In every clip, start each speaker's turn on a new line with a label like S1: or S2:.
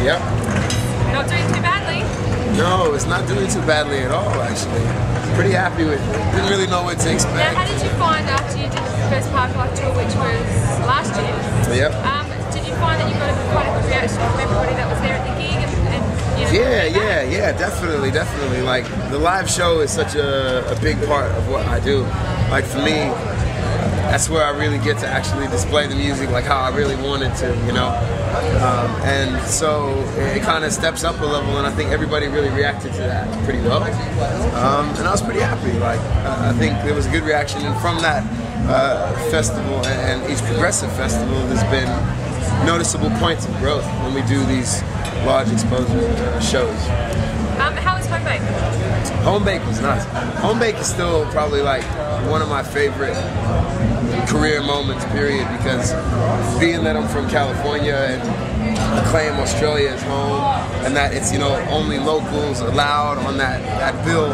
S1: Yep.
S2: Not doing too badly.
S1: No, it's not doing too badly at all, actually. Pretty happy with it. Didn't really know what to expect.
S2: Now, how did you find after you did the first Park Life tour, which was last year?
S1: Yep.
S2: Did you find that you got quite a good reaction from everybody that was there at the gig?
S1: Yeah, definitely. Like, the live show is such a big part of what I do. Like, for me, that's where I really get to actually display the music like how I really wanted to, you know? And so it kind of steps up a level, and I think everybody really reacted to that pretty well. And I was pretty happy. Like, I think there was a good reaction, and from that festival and each progressive festival, there's been noticeable points of growth when we do these large exposure shows.
S2: How was Home Bake?
S1: Home Bake was nice. Home Bake is still probably like one of my favorite career moments, period, because being that I'm from California and claim Australia as home, and that it's, you know, only locals allowed on that bill,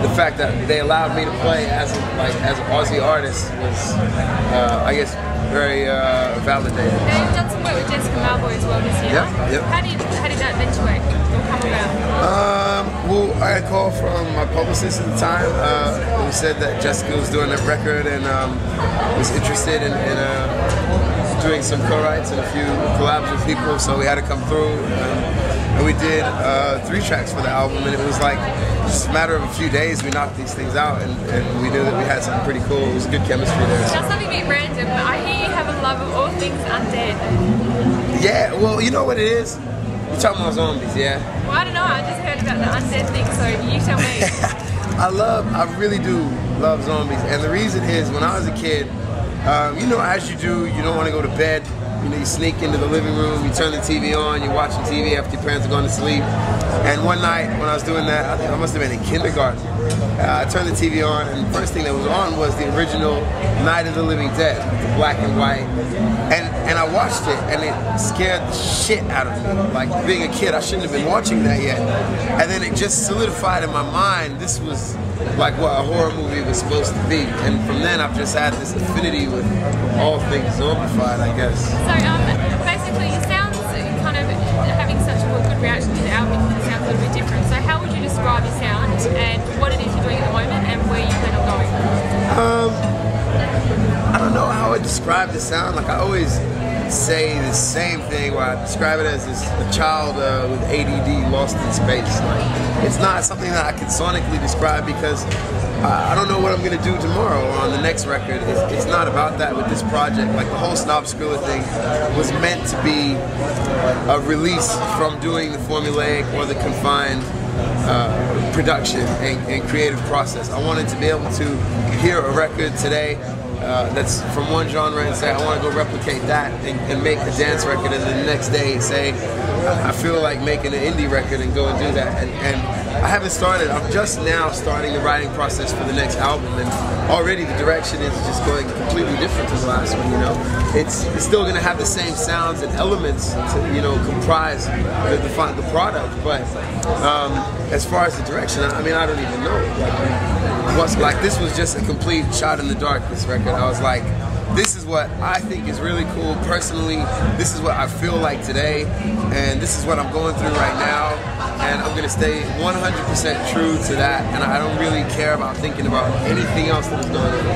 S1: the fact that they allowed me to play as an Aussie artist was, I guess, very validating.
S2: Now, you've done some work with Jessica Malboy as well this year.
S1: Yep.
S2: How did that eventuate or come about?
S1: Well, I had a call from my publicist at the time who said that Jessica was doing a record and was interested in doing some co-writes and a few collabs with people, so we had to come through. And we did 3 tracks for the album, and it was like just a matter of a few days we knocked these things out, and we knew that we had something pretty cool. It was good chemistry there.
S2: Now, something a bit random, but I hear you have a love of all things undead.
S1: Yeah, well, you know what it is? You're talking about zombies, yeah?
S2: Well, I don't know, I just heard about the undead thing, so you tell me.
S1: I really do love zombies, and the reason is, when I was a kid, you know, as you do, you don't want to go to bed. You know, you sneak into the living room, you turn the TV on, you're watching TV after your parents are going to sleep. And one night when I was doing that, I think I must have been in kindergarten, I turned the TV on, and the first thing that was on was the original Night of the Living Dead, the black and white. And I watched it, and it scared the shit out of me. Like, being a kid, I shouldn't have been watching that yet. And then it just solidified in my mind, this was like what a horror movie was supposed to be. And from then, I've just had this affinity with all things zombified, I guess.
S2: So, basically, your sounds kind of having such a good reaction to the album, it sounds a little bit different. So how would you describe your sound and what it is you're doing at the moment and where you plan on going?
S1: I don't know how I describe the sound. Like, I always say the same thing where I describe it as a child with ADD lost in space. Like, it's not something that I can sonically describe because I don't know what I'm going to do tomorrow or on the next record. It's not about that with this project. Like, the whole Snob Scrilla thing was meant to be a release from doing the formulaic or the confined production and creative process. I wanted to be able to hear a record today that's from one genre and say, I want to go replicate that and make a dance record, and then the next day say, I feel like making an indie record and go and do that. And I haven't started. I'm just now starting the writing process for the next album, and already the direction is just going completely different from the last one, you know. It's still going to have the same sounds and elements to, you know, comprise the product, but as far as the direction, I mean, I don't even know. Like, this was just a complete shot in the dark, this record. I was like, this is what I think is really cool personally. This is what I feel like today, and this is what I'm going through right now, and I'm gonna stay 100% true to that, and I don't really care about thinking about anything else that is going on.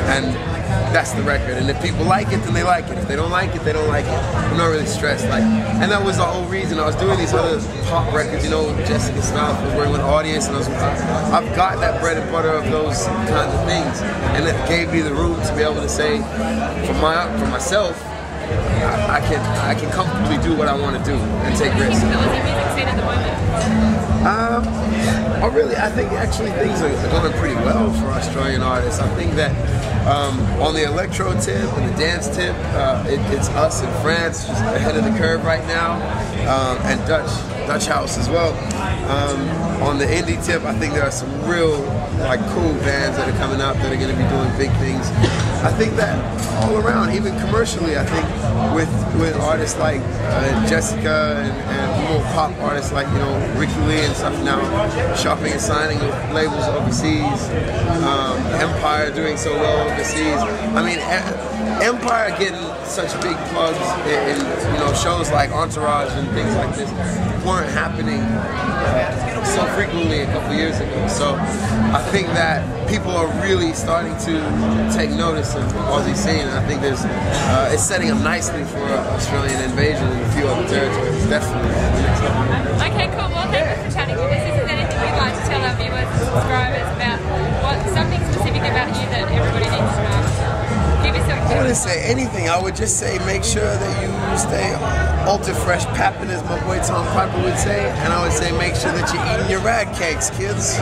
S1: And that's the record, and if people like it, then they like it. If they don't like it, they don't like it. I'm not really stressed. Like, and that was the whole reason I was doing these other pop records, you know, Jessica Stuff was working with an audience, and I've got that bread and butter of those kinds of things, and it gave me the room to be able to say, for myself, I can comfortably do what I want to do and take risks.
S2: What do you think of the Aussie music scene at the moment?
S1: I think actually things are going pretty well for Australian artists. I think that on the electro tip and the dance tip, it's us in France just ahead of the curve right now, and Dutch house as well. On the indie tip, I think there are some real cool bands that are coming out that are going to be doing big things. I think that all around, even commercially, I think with artists like Jessica and more pop artists like, you know, Ricky Lee and stuff now shopping and signing with labels overseas. Empire doing so well overseas. I mean, Empire getting such big plugs in you know, shows like Entourage and things like this weren't happening so frequently a couple years ago. So I think that people are really starting to take notice of Aussie scene, and I think there's it's setting up nicely for Australian invasion in a few other territories. Definitely.
S2: Okay, cool. Well, thank you for chatting with us. Is there anything you'd like to tell our viewers and subscribers about something specific about you that everybody needs to know? Give us
S1: I wouldn't say anything. I would just say make sure that you stay ultra fresh papping, as my boy Tom Piper would say, and I would say make sure that you're eating your rad cakes, kids.